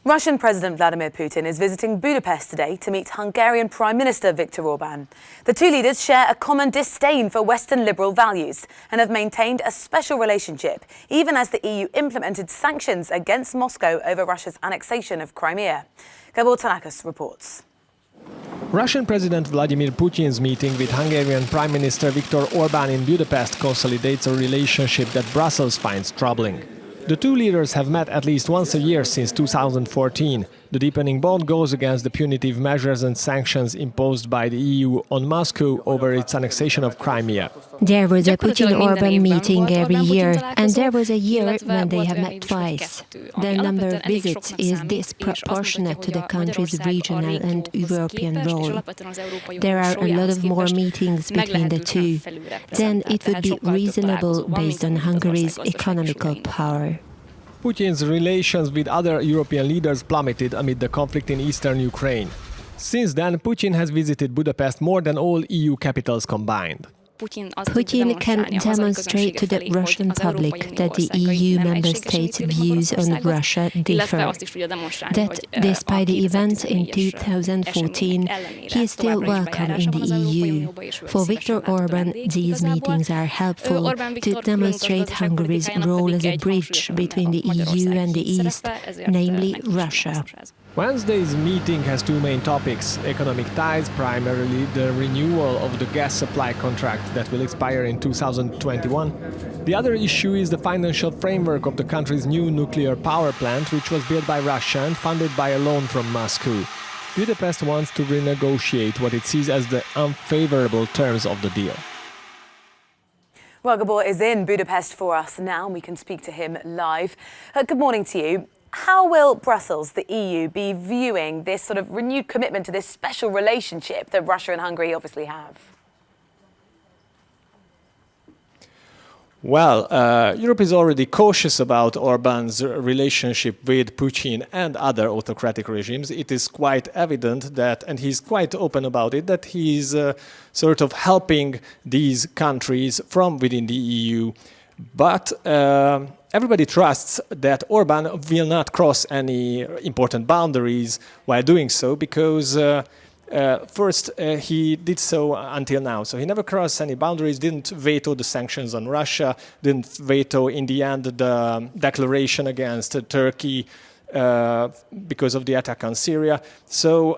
Russian President Vladimir Putin is visiting Budapest today to meet Hungarian Prime Minister Viktor Orban. The two leaders share a common disdain for Western liberal values and have maintained a special relationship, even as the EU implemented sanctions against Moscow over Russia's annexation of Crimea. Gabor Tanakis reports. Russian President Vladimir Putin's meeting with Hungarian Prime Minister Viktor Orban in Budapest consolidates a relationship that Brussels finds troubling. The two leaders have met at least once a year since 2014. The deepening bond goes against the punitive measures and sanctions imposed by the EU on Moscow over its annexation of Crimea. There was a Putin-Orban meeting every year, and there was a year when they have met twice. The number of visits is disproportionate to the country's regional and European role. There are a lot of more meetings between the two. Then it would be reasonable based on Hungary's economical power. Putin's relations with other European leaders plummeted amid the conflict in eastern Ukraine. Since then, Putin has visited Budapest more than all EU capitals combined. Putin can demonstrate to the Russian public that the EU member states' views on Russia differ. That despite the events in 2014, he is still welcome in the EU. For Viktor Orban, these meetings are helpful to demonstrate Hungary's role as a bridge between the EU and the East, namely Russia. Wednesday's meeting has two main topics: economic ties, primarily the renewal of the gas supply contract that will expire in 2021. The other issue is the financial framework of the country's new nuclear power plant, which was built by Russia and funded by a loan from Moscow. Budapest wants to renegotiate what it sees as the unfavorable terms of the deal. Well, Gabor is in Budapest for us now, and we can speak to him live. Good morning to you. How will Brussels, the EU, be viewing this sort of renewed commitment to this special relationship that Russia and Hungary obviously have? Well, Europe is already cautious about Orban's relationship with Putin and other autocratic regimes. It is quite evident that, and he's quite open about it, that he's sort of helping these countries from within the EU. But everybody trusts that Orban will not cross any important boundaries while doing so, because first, he did so until now. So he never crossed any boundaries, didn't veto the sanctions on Russia, didn't veto, in the end, the declaration against Turkey because of the attack on Syria. So,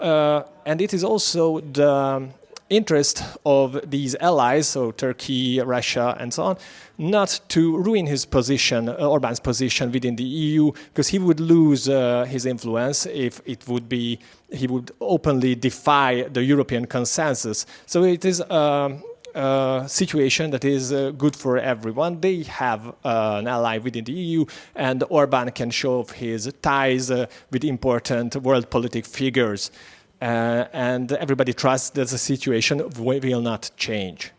and it is also the interest of these allies, so Turkey, Russia, and so on, not to ruin his position, Orban's position within the EU, because he would lose his influence if it would be, he would openly defy the European consensus. So it is a situation that is good for everyone. They have an ally within the EU, and Orban can show off his ties with important world political figures. And everybody trusts that the situation will not change.